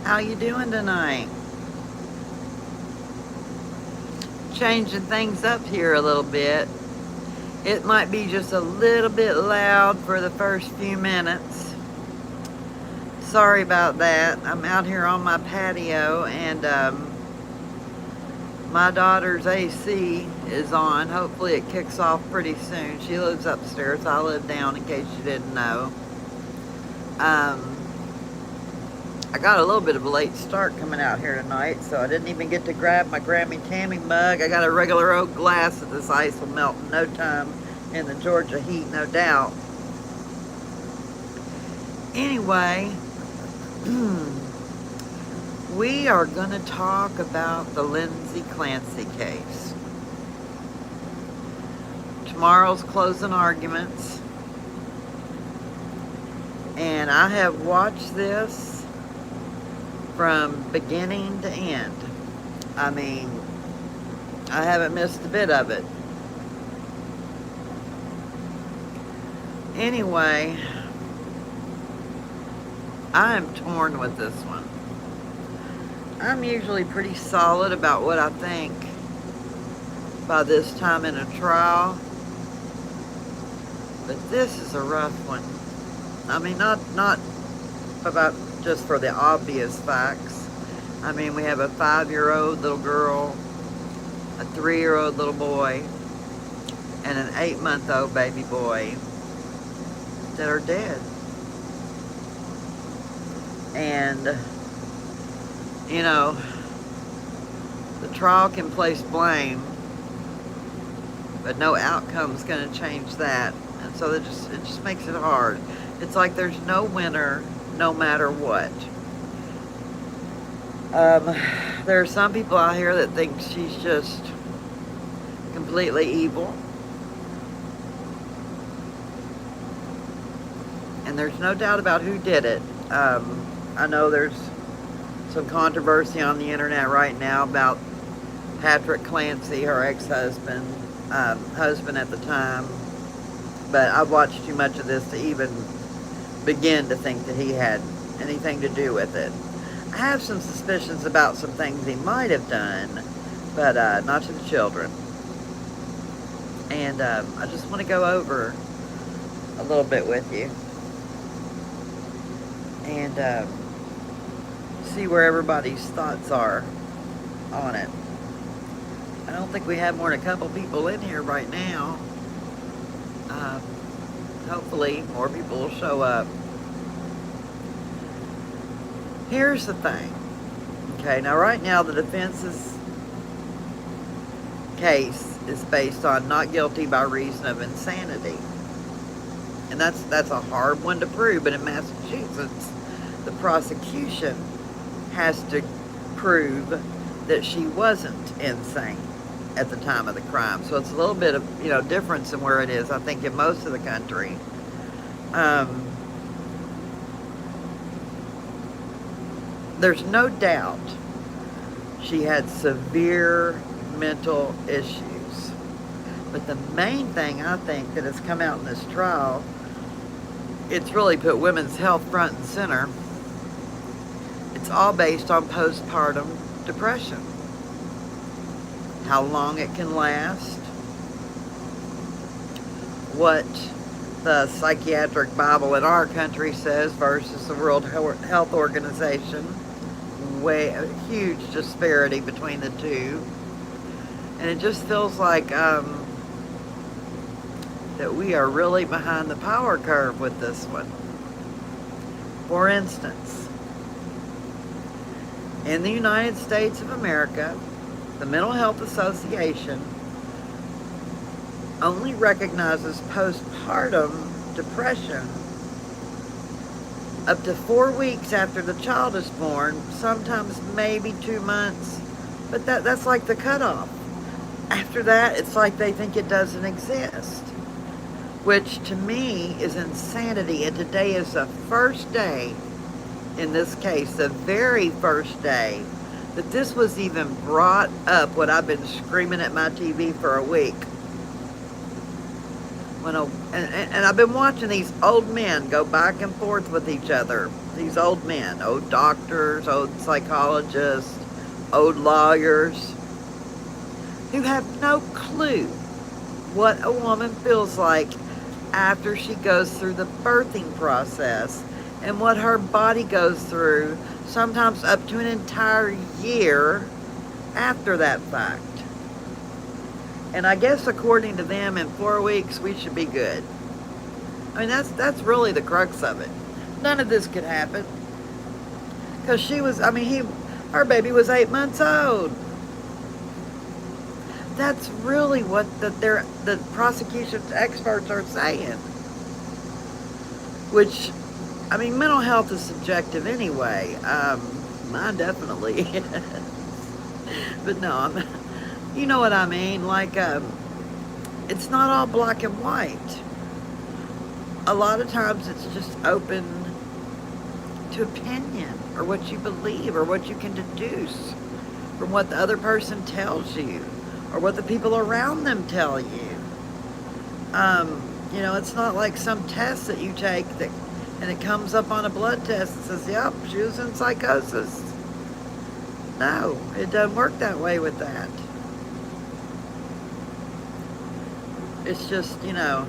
How you doing tonight? Changing things up here a little bit. It might be just a little bit loud for the first few minutes. Sorry about that. I'm out here on my patio and my daughter's AC is on. Hopefully it kicks off pretty soon. She lives upstairs. I live down, in case you didn't know. I got a little bit of a late start coming out here tonight, so I didn't even get to grab my Grammie Tammy mug. I got a regular oak glass that this ice will melt in no time in the Georgia heat, no doubt. Anyway, we are going to talk about the Lindsay Clancy case. Tomorrow's closing arguments. And I have watched this from beginning to end. I mean, I haven't missed a bit of it. Anyway, I'm torn with this one. I'm usually pretty solid about what I think by this time in a trial, but this is a rough one. I mean, not about just for the obvious facts. I mean, we have a 5-year-old little girl, a 3-year-old little boy, and an 8-month-old baby boy that are dead. And, you know, the trial can place blame, but no outcome's going to change that. And so it just makes it hard. It's like there's no winner no matter what. There are some people out here that think she's just completely evil. And there's no doubt about who did it. I know there's some controversy on the internet right now about Patrick Clancy, her ex-husband, husband at the time. But I've watched too much of this to even begin to think that he had anything to do with it. I have some suspicions about some things he might have done, but not to the children. And I just want to go over a little bit with you and see where everybody's thoughts are on it. I don't think we have more than a couple people in here right now. Hopefully more people will show up. Here's the thing. Okay, now right now the defense's case is based on not guilty by reason of insanity. And that's a hard one to prove, but in Massachusetts, the prosecution has to prove that she wasn't insane at the time of the crime. So it's a little bit of, difference in where it is, I think, in most of the country. There's no doubt she had severe mental issues. But the main thing I think that has come out in this trial, it's really put women's health front and center. It's all based on postpartum depression. How long it can last, what the psychiatric Bible in our country says versus the World Health Organization. A huge disparity between the two. And it just feels like that we are really behind the power curve with this one. For instance, in the United States of America, the Mental Health Association only recognizes postpartum depression up to 4 weeks after the child is born, sometimes maybe 2 months, but that's like the cutoff. After that, it's like they think it doesn't exist, which to me is insanity. And today is the first day, in this case, the very first day that this was even brought up, what I've been screaming at my TV for a week. And I've been watching these old men go back and forth with each other these old men, old doctors, old psychologists, old lawyers, who have no clue what a woman feels like after she goes through the birthing process and what her body goes through, sometimes up to an entire year after that fact. And I guess according to them, in 4 weeks, we should be good. I mean, that's really the crux of it. None of this could happen. Because she was, I mean, her baby was 8 months old. That's really what the prosecution's experts are saying. Which, I mean, mental health is subjective anyway. Mine definitely is. But no, you know what I mean. Like, it's not all black and white. A lot of times it's just open to opinion, or what you believe, or what you can deduce from what the other person tells you, or what the people around them tell you. You know, it's not like some test that you take and it comes up on a blood test and says, yep, she was in psychosis. No, it doesn't work that way with that. It's just, you know,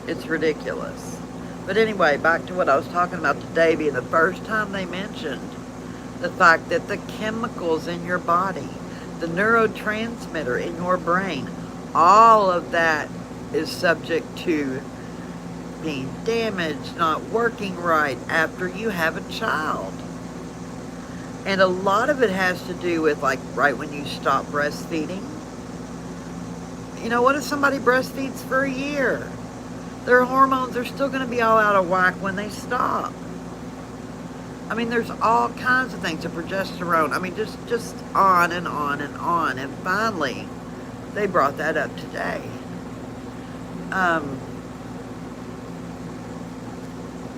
it's ridiculous. But anyway, back to what I was talking about to Davey. The first time they mentioned the fact that the chemicals in your body, the neurotransmitter in your brain, all of that is subject to being damaged, not working right after you have a child. And a lot of it has to do with, like, right when you stop breastfeeding. You know, what if somebody breastfeeds for a year? Their hormones are still going to be all out of whack when they stop. I mean, there's all kinds of things, the progesterone. I mean, just on and on and on. And finally, they brought that up today.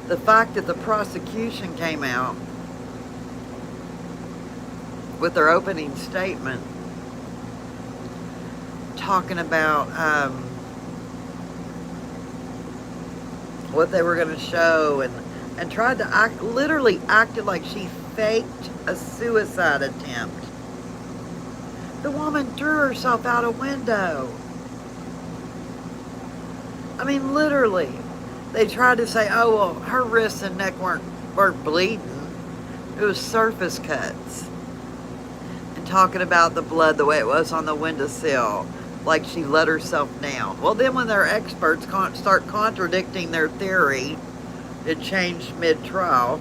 The fact that the prosecution came out with their opening statement talking about what they were going to show, and tried to literally acted like she faked a suicide attempt. The woman threw herself out a window. I mean, literally. They tried to say, oh, well, her wrists and neck weren't bleeding. It was surface cuts. And talking about the blood the way it was on the windowsill, like she let herself down. Well, then when their experts start contradicting their theory, it changed mid-trial.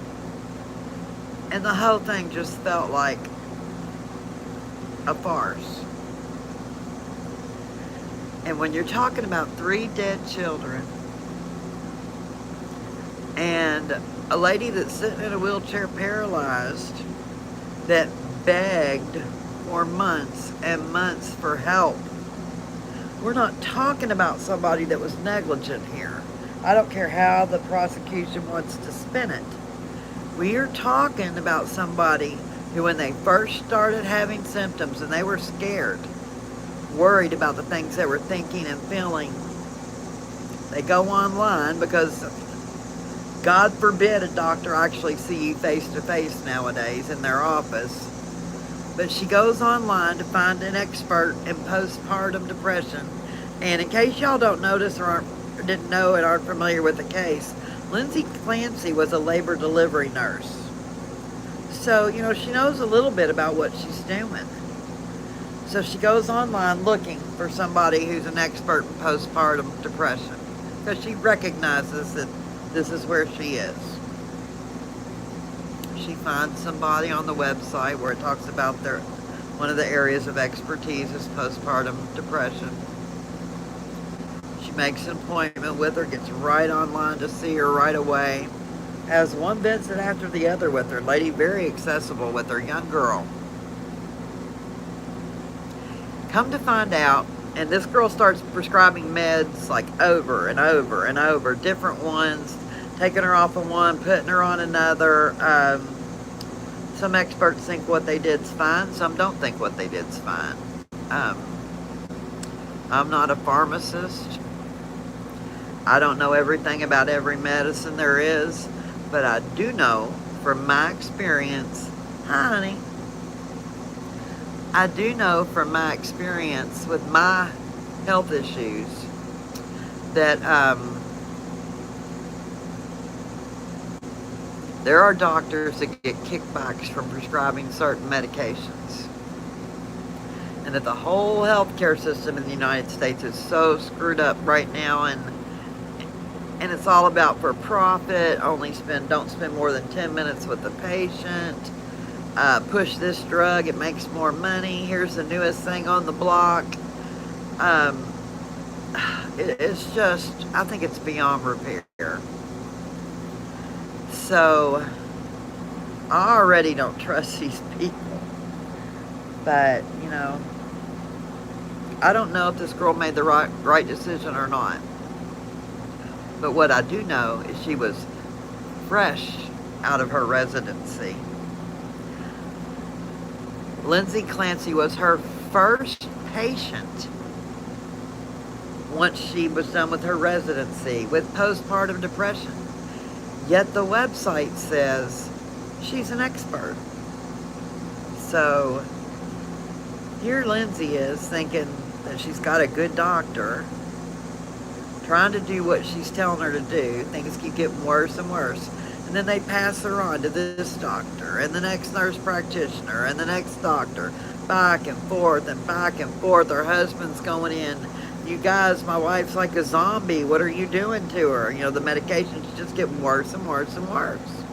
And the whole thing just felt like a farce. And when you're talking about 3 dead children, and a lady that's sitting in a wheelchair paralyzed that begged for months and months for help. We're not talking about somebody that was negligent here. I don't care how the prosecution wants to spin it. We are talking about somebody who, when they first started having symptoms and they were scared, worried about the things they were thinking and feeling, they go online, because God forbid a doctor actually see you face to face nowadays in their office. But she goes online to find an expert in postpartum depression. And in case y'all don't notice or didn't know and aren't familiar with the case, Lindsay Clancy was a labor delivery nurse. So, you know, she knows a little bit about what she's doing. So she goes online looking for somebody who's an expert in postpartum depression, because she recognizes that this is where she is. She finds somebody on the website where it talks about one of the areas of expertise is postpartum depression. She makes an appointment with her, gets right online to see her right away, has one visit after the other with her. Lady very accessible with her young girl. Come to find out, and this girl starts prescribing meds like over and over and over, different ones, taking her off of one, putting her on another. Some experts think what they did's fine. Some don't think what they did's fine. I'm not a pharmacist. I don't know everything about every medicine there is. But I do know from my experience, hi honey, I do know from my experience with my health issues that there are doctors that get kickbacks from prescribing certain medications. And that the whole healthcare system in the United States is so screwed up right now, and it's all about for profit. Don't spend more than 10 minutes with the patient. Push this drug, it makes more money. Here's the newest thing on the block. It's just, I think it's beyond repair. So I already don't trust these people. But, you know, I don't know if this girl made the right decision or not. But what I do know is she was fresh out of her residency. Lindsay Clancy was her first patient once she was done with her residency with postpartum depression. Yet the website says she's an expert. So here Lindsay is thinking that she's got a good doctor, trying to do what she's telling her to do. Things keep getting worse and worse. And then they pass her on to this doctor and the next nurse practitioner and the next doctor. Back and forth and back and forth. Her husband's going in. You guys, my wife's like a zombie. What are you doing to her? You know, the medication's just getting worse and worse and worse.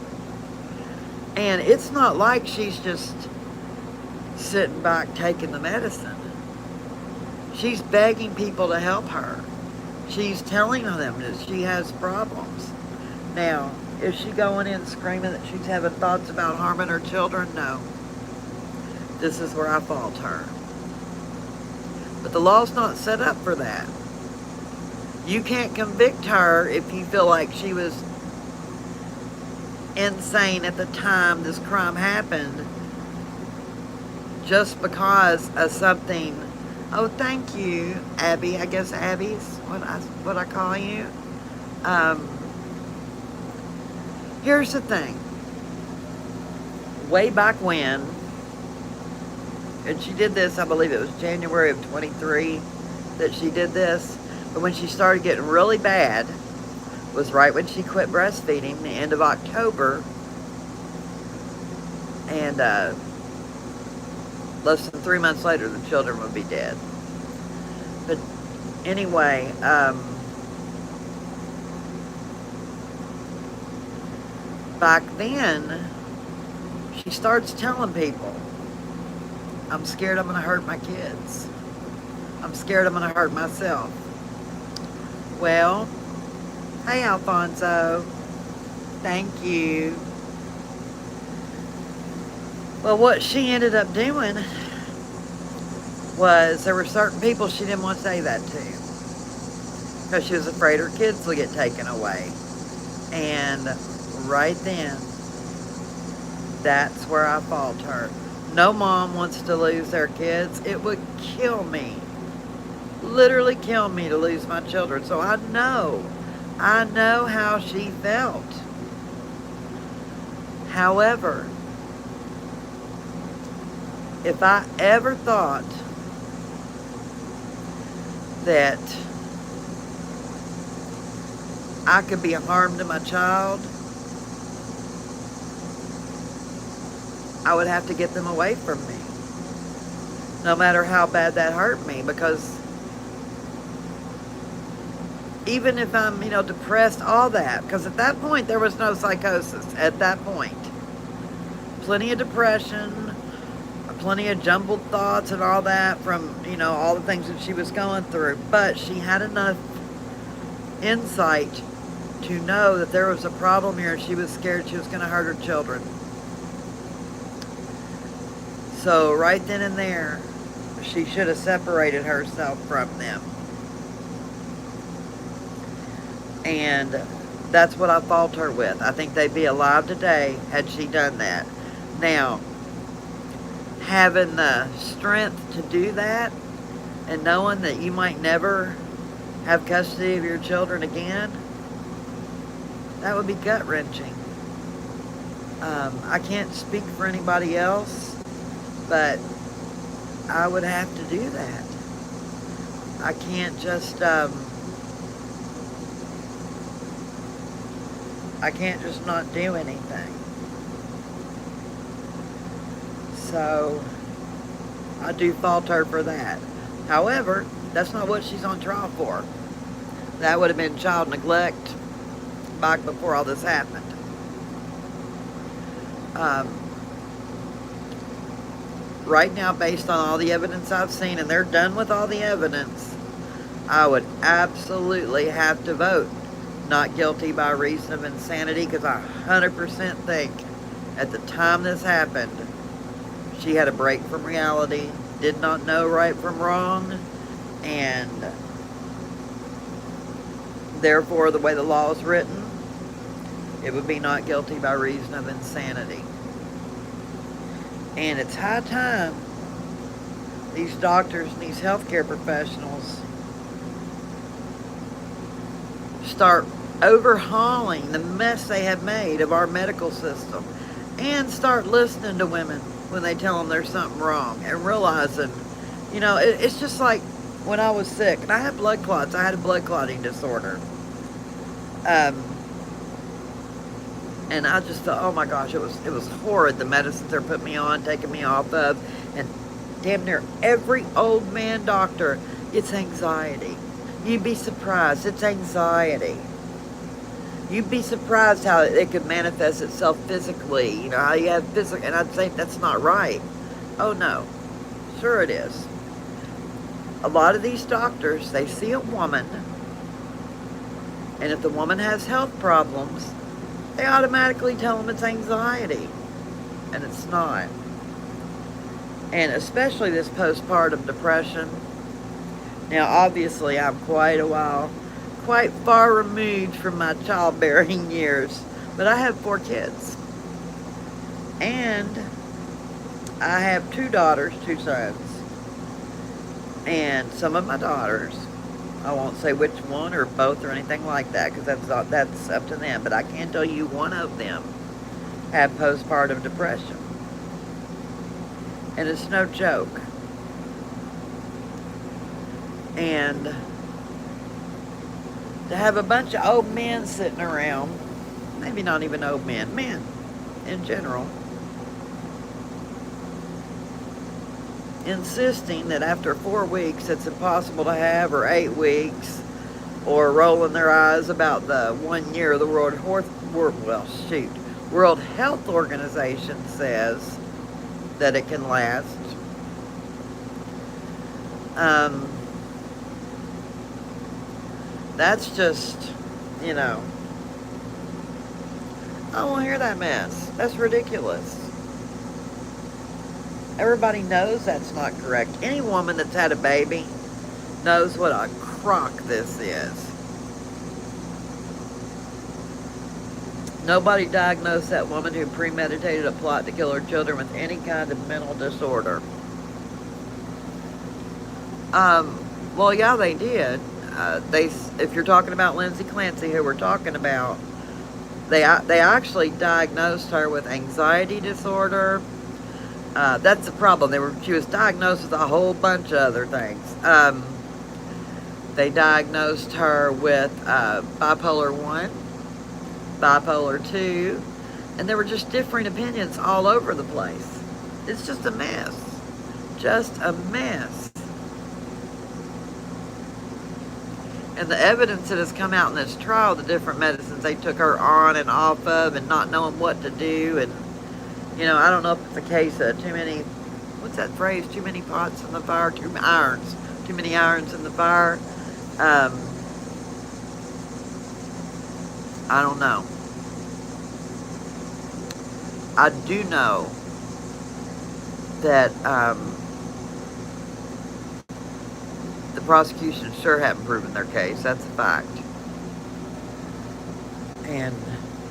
And it's not like she's just sitting back taking the medicine. She's begging people to help her. She's telling them that she has problems. Now, is she going in screaming that she's having thoughts about harming her children? No. This is where I fault her. But the law's not set up for that. You can't convict her if you feel like she was insane at the time this crime happened, just because of something. Oh, thank you, Abby. I guess Abby's what I call you. Here's the thing. Way back when, and she did this, I believe it was January of 23 that she did this, but when she started getting really bad was right when she quit breastfeeding, the end of October, and less than 3 months later the children would be dead. But anyway, back then she starts telling people, I'm scared I'm going to hurt my kids. I'm scared I'm going to hurt myself. Well, hey Alfonso, thank you. Well, what she ended up doing was there were certain people she didn't want to say that to because she was afraid her kids would get taken away. And right then, that's where I fault her. No mom wants to lose their kids. It would kill me, literally kill me to lose my children. So I know how she felt. However, if I ever thought that I could be a harm to my child, I would have to get them away from me, no matter how bad that hurt me, because even if I'm, depressed, all that, because at that point there was no psychosis. At that point, plenty of depression, plenty of jumbled thoughts and all that from, all the things that she was going through, but she had enough insight to know that there was a problem here and she was scared she was going to hurt her children. So right then and there, she should have separated herself from them. And that's what I fault her with. I think they'd be alive today had she done that. Now, having the strength to do that and knowing that you might never have custody of your children again, that would be gut-wrenching. I can't speak for anybody else, but I would have to do that. I can't just, I can't just not do anything. So, I do fault her for that. However, that's not what she's on trial for. That would have been child neglect back before all this happened. Right now, based on all the evidence I've seen, and they're done with all the evidence, I would absolutely have to vote not guilty by reason of insanity, because I 100% think at the time this happened, she had a break from reality, did not know right from wrong, and therefore, the way the law is written, it would be not guilty by reason of insanity. And it's high time these doctors and these healthcare professionals start overhauling the mess they have made of our medical system, and start listening to women when they tell them there's something wrong, and realizing, you know, it's just like when I was sick and I had blood clots. I had a blood clotting disorder. And I just thought, oh my gosh, it was horrid, the medicines they're putting me on, taking me off of. And damn near every old man doctor, it's anxiety. You'd be surprised, it's anxiety. You'd be surprised how it could manifest itself physically. You know, how you have physical, and I'd say that's not right. Oh no, sure it is. A lot of these doctors, they see a woman, and if the woman has health problems, they automatically tell them it's anxiety, and it's not. And especially this postpartum depression. Now, obviously, I'm quite far removed from my childbearing years, but I have 4 kids. And I have 2 daughters, 2 sons. And some of my daughters, I won't say which one or both or anything like that, because that's up to them. But I can tell you one of them had postpartum depression. And it's no joke. And to have a bunch of old men sitting around, maybe not even old men, men in general, insisting that after 4 weeks it's impossible to have, or 8 weeks, or rolling their eyes about the 1 year the World Health Organization says that it can last. That's just, you know, I don't want to hear that mess. That's ridiculous. Everybody knows that's not correct. Any woman that's had a baby knows what a crock this is. Nobody diagnosed that woman who premeditated a plot to kill her children with any kind of mental disorder. Well, yeah, they did. If you're talking about Lindsay Clancy, who we're talking about, they actually diagnosed her with anxiety disorder. That's the problem. She was diagnosed with a whole bunch of other things. They diagnosed her with bipolar 1, bipolar 2, and there were just differing opinions all over the place. It's just a mess. Just a mess. And the evidence that has come out in this trial, the different medicines they took her on and off of, and not knowing what to do, and, you know, I don't know if it's a case of too many, what's that phrase, too many pots in the fire, too many irons in the fire. I don't know. I do know that the prosecution sure haven't proven their case. That's a fact.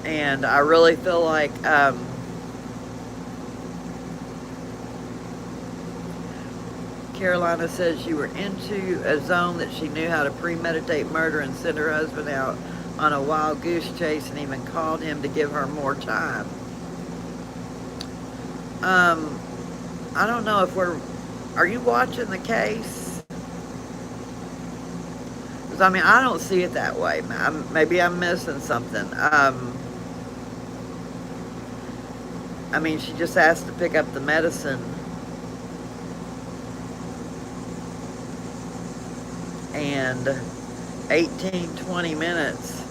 And I really feel like Carolina says you were into a zone that she knew how to premeditate murder and send her husband out on a wild goose chase, and even called him to give her more time. Um, I don't know if are you watching the case? Because, I mean, I don't see it that way. Maybe I'm missing something. I mean, she just asked to pick up the medicine. And 18, 20 minutes,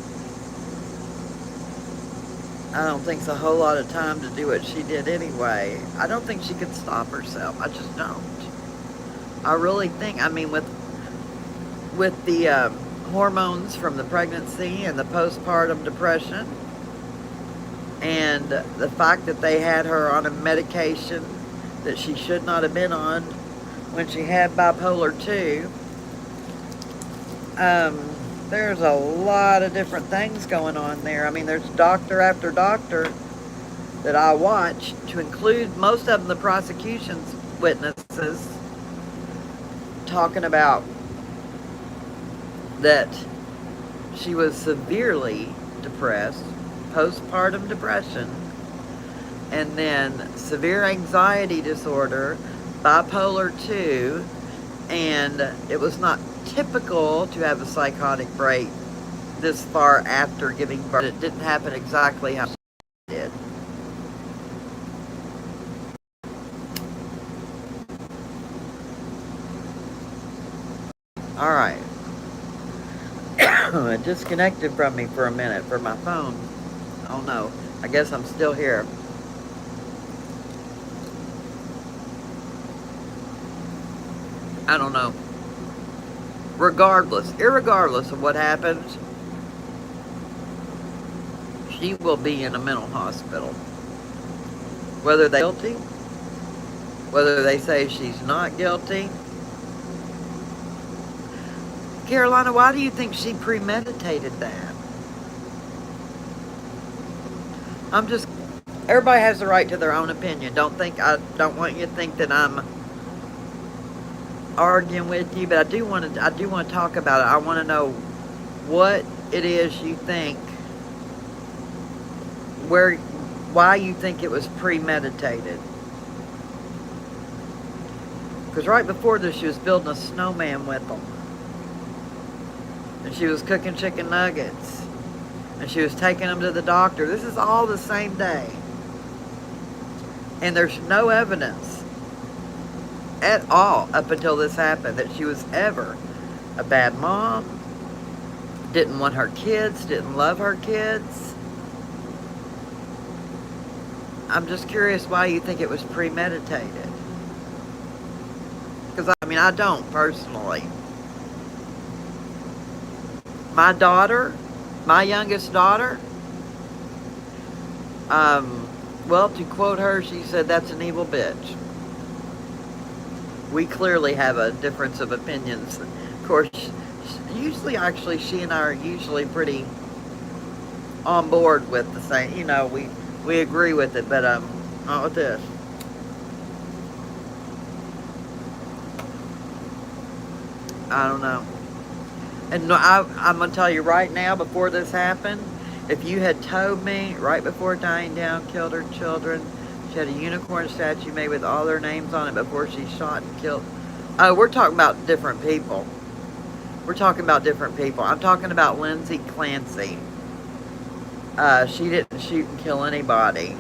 I don't think it's a whole lot of time to do what she did anyway. I don't think she could stop herself. I just don't. I really think, I mean, with the hormones from the pregnancy and the postpartum depression, and the fact that they had her on a medication that she should not have been on when she had bipolar 2, there's a lot of different things going on there. I mean, there's doctor after doctor that I watch, to include most of them the prosecution's witnesses, talking about that she was severely depressed, postpartum depression, and then severe anxiety disorder, bipolar 2, and it was not typical to have a psychotic break this far after giving birth. It didn't happen exactly how she did. All right. It disconnected from me for a minute for my phone. Oh no, I guess I'm still here. I don't know. Irregardless of what happens, she will be in a mental hospital. Whether they're guilty, whether they say she's not guilty. Carolina, why do you think she premeditated that? Everybody has the right to their own opinion. I don't want you to think that I'm arguing with you, but I do want to talk about it. I want to know what it is you think, why you think it was premeditated. Because right before this, she was building a snowman with them. And she was cooking chicken nuggets. And she was taking them to the doctor. This is all the same day. And there's no evidence at all up until this happened that she was ever a bad mom, didn't want her kids, didn't love her kids. I'm just curious why you think it was premeditated. Because, I mean, I don't personally. My daughter, my youngest daughter, well, to quote her, she said, "That's an evil bitch." We clearly have a difference of opinions. Of course, usually, actually, she and I are usually pretty on board with the same, we agree with it, but not with this. I don't know. And no, I'm going to tell you right now, before this happened, if you had told me right before dying down killed her children, she had a unicorn statue made with all their names on it before she shot and killed. Oh, we're talking about different people. I'm talking about Lindsay Clancy. She didn't shoot and kill anybody.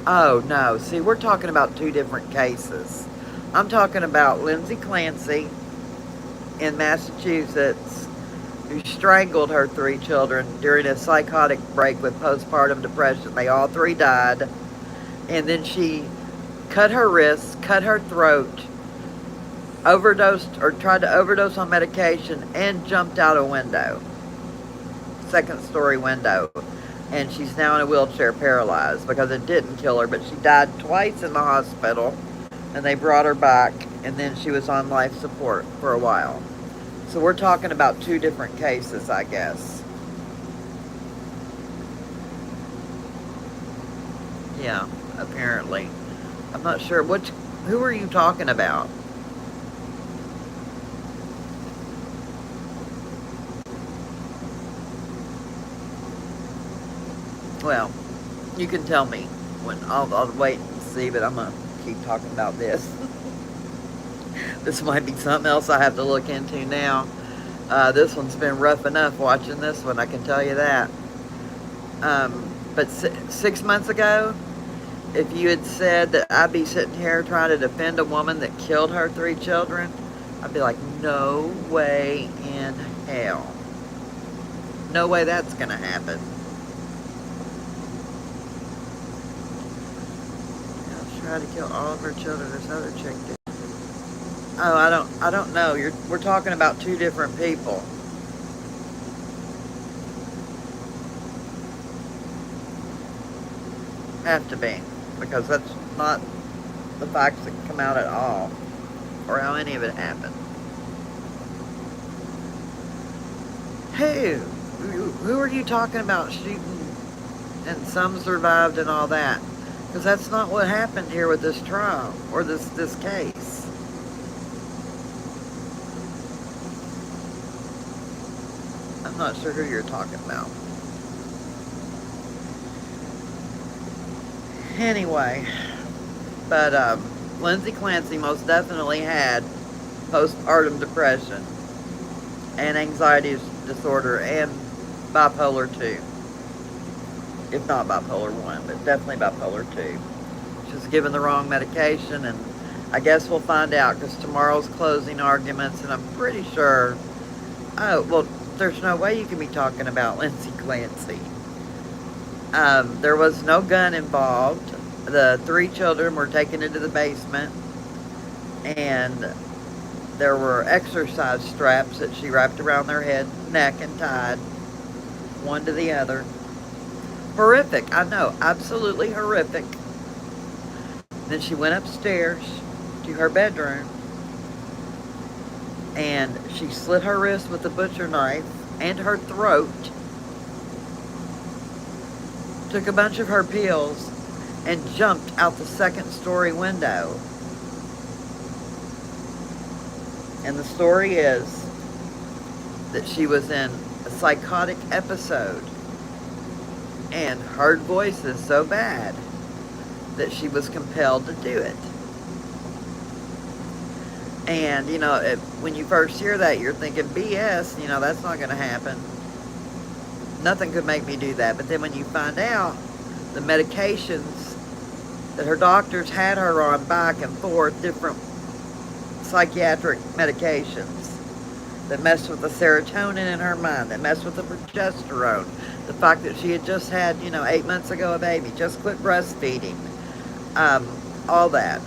Oh, no. See, we're talking about two different cases. I'm talking about Lindsay Clancy in Massachusetts, who strangled her 3 children during a psychotic break with postpartum depression. They all 3 died. And then she cut her wrists, cut her throat, overdosed or tried to overdose on medication, and jumped out a window. 2nd-story window. And she's now in a wheelchair, paralyzed, because it didn't kill her, but she died twice in the hospital, and they brought her back, and then she was on life support for a while. So we're talking about 2 different cases, I guess. Yeah, apparently. I'm not sure. Who are you talking about? Well, you can tell me. I'll wait and see, but I'm gonna keep talking about this. This might be something else I have to look into now. This one's been rough enough watching this one, I can tell you that. But 6 months ago, if you had said that I'd be sitting here trying to defend a woman that killed her 3 children, I'd be like, no way in hell. No way that's gonna happen. I'll try to kill all of her children. This other chick did. Oh, I don't know. We're talking about 2 different people. Have to be, because that's not the facts that come out at all, or how any of it happened. Who are you talking about shooting and some survived and all that? Because that's not what happened here with this trial, or this case. I'm not sure who you're talking about. Anyway, but Lindsay Clancy most definitely had postpartum depression and anxiety disorder and bipolar 2. If not bipolar 1, but definitely bipolar 2. She's given the wrong medication, and I guess we'll find out because tomorrow's closing arguments, and I'm pretty sure, oh, well, there's no way you can be talking about Lindsay Clancy. There was no gun involved. The 3 children were taken into the basement, and there were exercise straps that she wrapped around their head, neck, and tied one to the other. Horrific, I know, absolutely horrific. Then she went upstairs to her bedroom, and she slit her wrist with a butcher knife and her throat, took a bunch of her pills, and jumped out the 2nd-story window. And the story is that she was in a psychotic episode and heard voices so bad that she was compelled to do it. And, you know, when you first hear that, you're thinking, BS, you know, that's not going to happen. Nothing could make me do that. But then when you find out the medications that her doctors had her on back and forth, different psychiatric medications that messed with the serotonin in her mind, that messed with the progesterone, the fact that she had just had, you know, 8 months ago a baby, just quit breastfeeding, all that.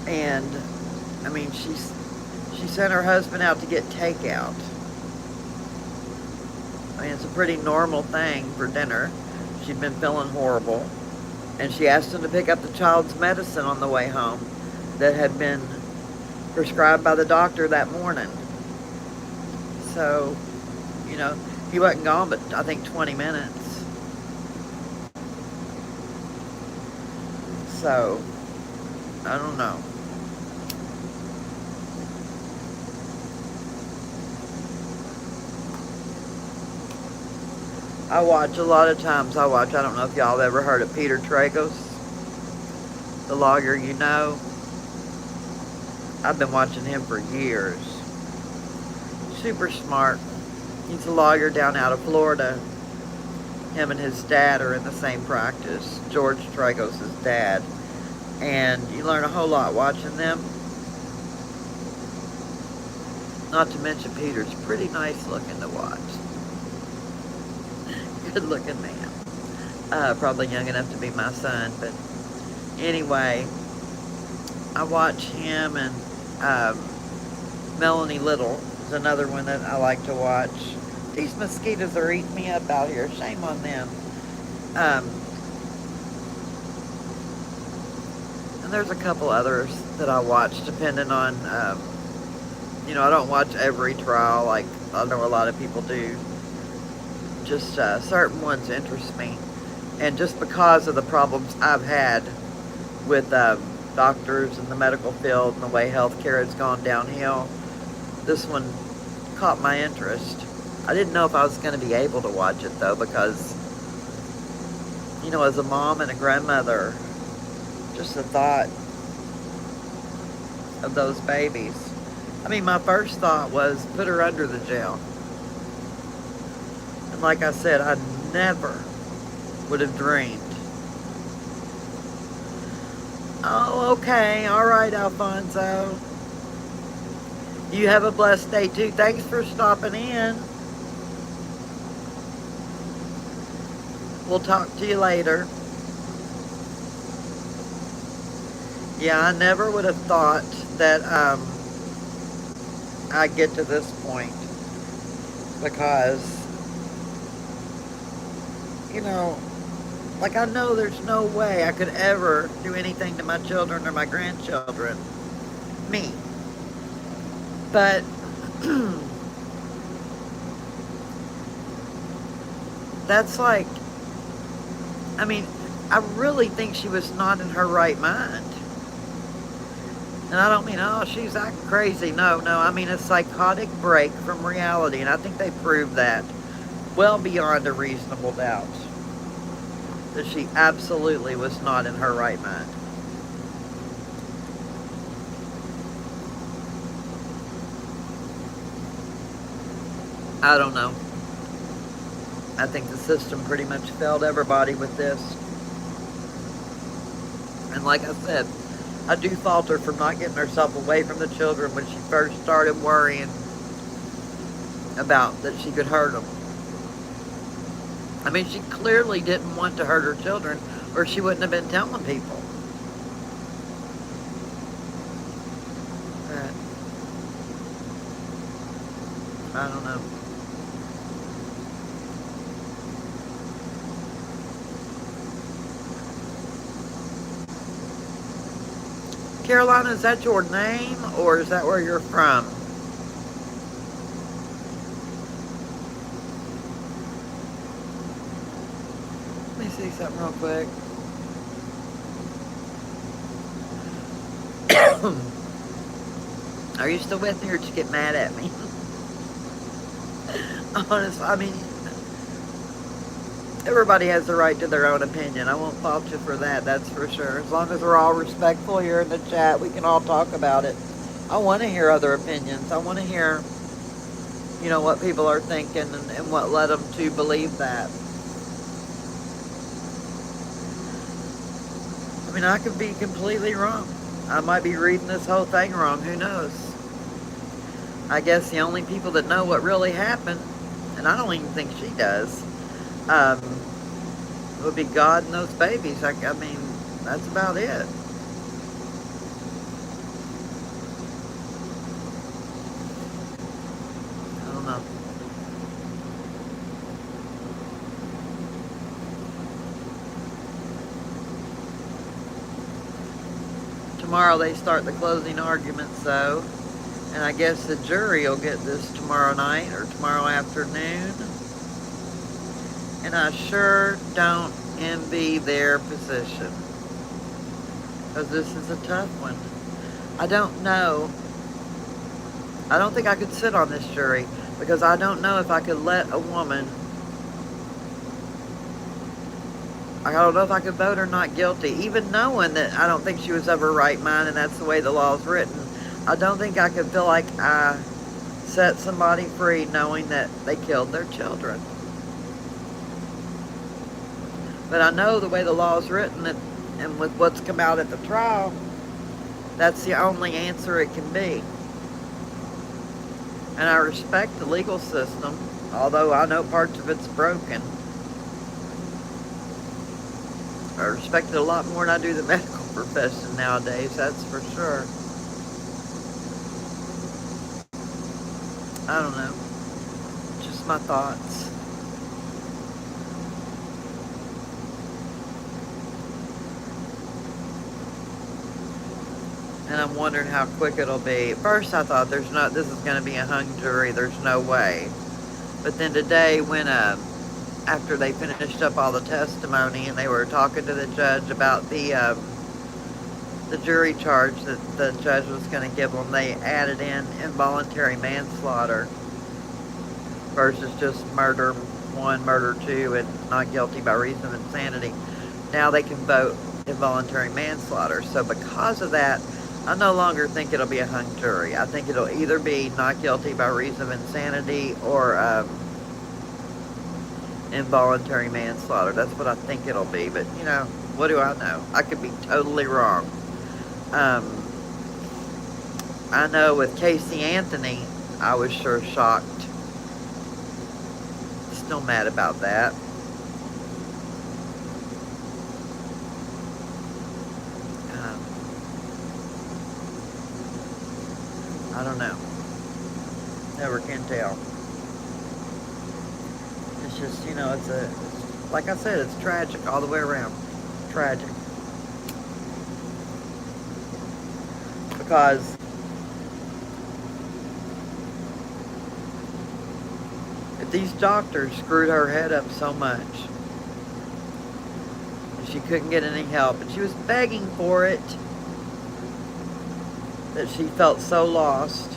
And, I mean, she sent her husband out to get takeout. I mean, it's a pretty normal thing for dinner. She'd been feeling horrible. And she asked him to pick up the child's medicine on the way home that had been prescribed by the doctor that morning. So, you know, he wasn't gone but I think 20 minutes. So, I don't know. I watch, a lot of times I don't know if y'all have ever heard of Peter Tragos, the lawyer, you know. I've been watching him for years. Super smart. He's a lawyer down out of Florida. Him and his dad are in the same practice, George Tragos' dad. And you learn a whole lot watching them. Not to mention Peter's pretty nice looking to watch. Good looking man. Probably young enough to be my son, but anyway, I watch him, and Melanie Little is another one that I like to watch. These mosquitoes are eating me up out here. Shame on them. And there's a couple others that I watch depending on, you know, I don't watch every trial like I know a lot of people do. Just certain ones interest me. And just because of the problems I've had with doctors in the medical field and the way healthcare has gone downhill, this one caught my interest. I didn't know if I was going to be able to watch it, though, because, you know, as a mom and a grandmother, just the thought of those babies. I mean, my first thought was put her under the jail. And like I said, I never would have dreamed. Oh, okay. All right, Alfonso. You have a blessed day, too. Thanks for stopping in. We'll talk to you later. Yeah, I never would have thought that I'd get to this point. Because, you know, like, I know there's no way I could ever do anything to my children or my grandchildren. Me. But that's like, I mean, I really think she was not in her right mind. And I don't mean, oh, she's acting crazy. No, I mean a psychotic break from reality. And I think they proved that well beyond a reasonable doubt. That she absolutely was not in her right mind. I don't know. I think the system pretty much failed everybody with this. And like I said, I do fault her for not getting herself away from the children when she first started worrying about that she could hurt them. I mean, she clearly didn't want to hurt her children, or she wouldn't have been telling people. But I don't know. Carolina, is that your name, or is that where you're from? Let me see something real quick. Are you still with me, or did you get mad at me? Honestly, I mean, everybody has the right to their own opinion. I won't fault you for that, that's for sure. As long as we're all respectful here in the chat, we can all talk about it. I want to hear other opinions. I want to hear, you know, what people are thinking and what led them to believe that. I mean, I could be completely wrong. I might be reading this whole thing wrong. Who knows? I guess the only people that know what really happened, and I don't even think she does, would be God and those babies. I mean, that's about it. I don't know. Tomorrow they start the closing arguments, though. And I guess the jury will get this tomorrow night or tomorrow afternoon. And I sure don't envy their position. Because this is a tough one. I don't know. I don't think I could sit on this jury. Because I don't know if I could let a woman... I don't know if I could vote her not guilty. Even knowing that I don't think she was of her right mind and that's the way the law is written. I don't think I could feel like I set somebody free knowing that they killed their children. But I know the way the law is written and with what's come out at the trial, that's the only answer it can be. And I respect the legal system, although I know parts of it's broken. I respect it a lot more than I do the medical profession nowadays, that's for sure. I don't know. Just my thoughts. And I'm wondering how quick it'll be. At first I thought this is going to be a hung jury. There's no way. But then today when, after they finished up all the testimony and they were talking to the judge about the jury charge that the judge was going to give them, they added in involuntary manslaughter. versus just murder 1, murder 2, and not guilty by reason of insanity. Now they can vote involuntary manslaughter. So because of that, I no longer think it'll be a hung jury. I think it'll either be not guilty by reason of insanity or involuntary manslaughter. That's what I think it'll be. But, you know, what do I know? I could be totally wrong. I know with Casey Anthony, I was sure shocked. Still mad about that. I don't know. Never can tell. It's just, you know, like I said, it's tragic all the way around. Tragic. Because if these doctors screwed her head up so much, and she couldn't get any help, and she was begging for it, that she felt so lost,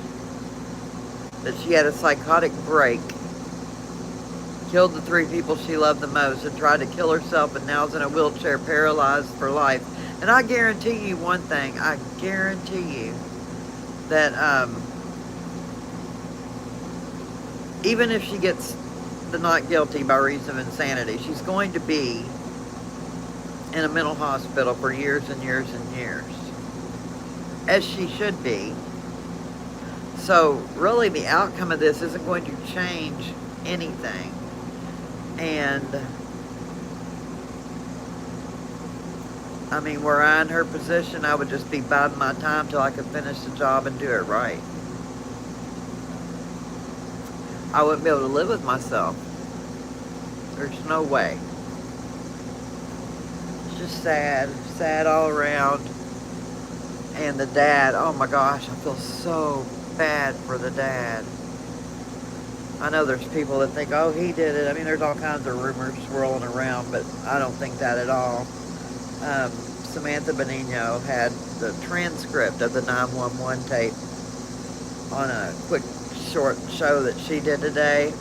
that she had a psychotic break, killed the 3 people she loved the most, and tried to kill herself, and now is in a wheelchair, paralyzed for life. And I guarantee you one thing, I guarantee you that even if she gets the not guilty by reason of insanity, she's going to be in a mental hospital for years and years and years. As she should be. So really the outcome of this isn't going to change anything. And I mean, were I in her position, I would just be biding my time till I could finish the job and do it right. I wouldn't be able to live with myself. There's no way. It's just sad. Sad all around. And the dad, oh my gosh, I feel so bad for the dad. I know there's people that think, oh, he did it. I mean, there's all kinds of rumors swirling around, but I don't think that at all. Samantha Benigno had the transcript of the 911 tape on a quick, short show that she did today.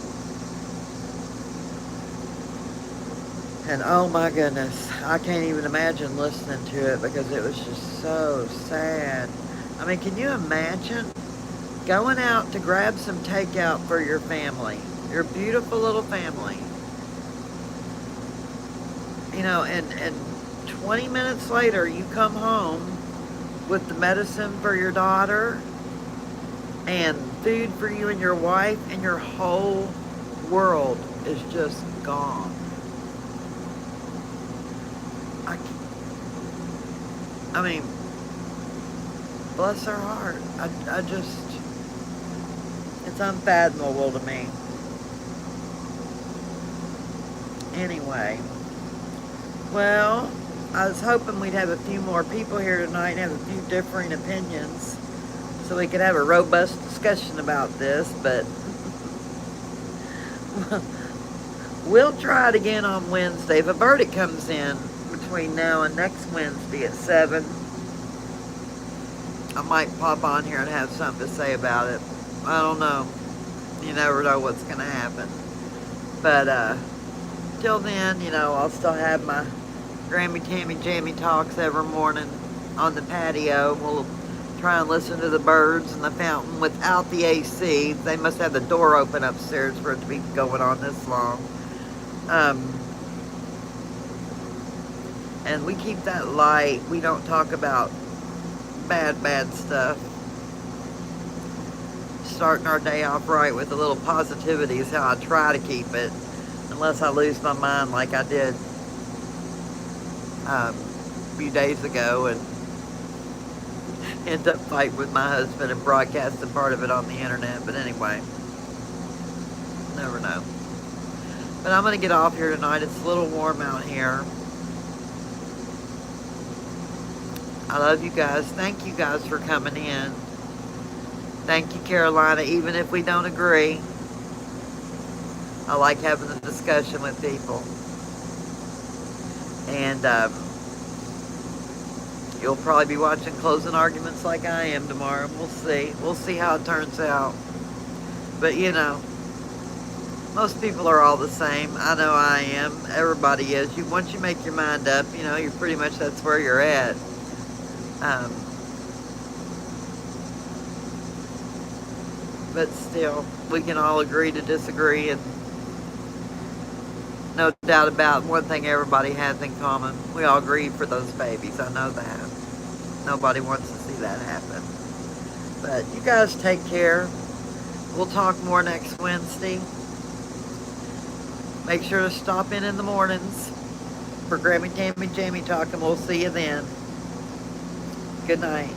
And oh my goodness, I can't even imagine listening to it because it was just so sad. I mean, can you imagine going out to grab some takeout for your family, your beautiful little family, you know, and 20 minutes later you come home with the medicine for your daughter and food for you and your wife, and your whole world is just gone. I mean, bless her heart. I just, it's unfathomable to me. Anyway, well, I was hoping we'd have a few more people here tonight and have a few differing opinions so we could have a robust discussion about this, but we'll try it again on Wednesday. If a verdict comes in between now and next Wednesday at 7, I might pop on here and have something to say about it. I don't know. You never know what's going to happen. But till then, you know, I'll still have my Grammie Tammy Jammy talks every morning on the patio. We'll try and listen to the birds in the fountain without the AC. They must have the door open upstairs for it to be going on this long. And we keep that light. We don't talk about bad stuff. Starting our day off right with a little positivity is how I try to keep it, unless I lose my mind like I did a few days ago and end up fighting with my husband and broadcasting part of it on the internet. But anyway, never know. But I'm going to get off here tonight. It's a little warm out here. I love you guys. Thank you guys for coming in. Thank you, Carolina, even if we don't agree. I like having a discussion with people. And you'll probably be watching closing arguments like I am tomorrow. We'll see. We'll see how it turns out. But, you know, Most people are all the same. I know I am. Everybody is. Once you make your mind up, you're pretty much, that's where you're at. Um, but still, we can all agree to disagree, and no doubt about one thing everybody has in common. We all grieve for those babies. I know that. Nobody wants to see that happen. But you guys take care. We'll talk more next Wednesday. Make sure to stop in the mornings for Grammie Tammy Jamie Talk, and we'll see you then. Good night.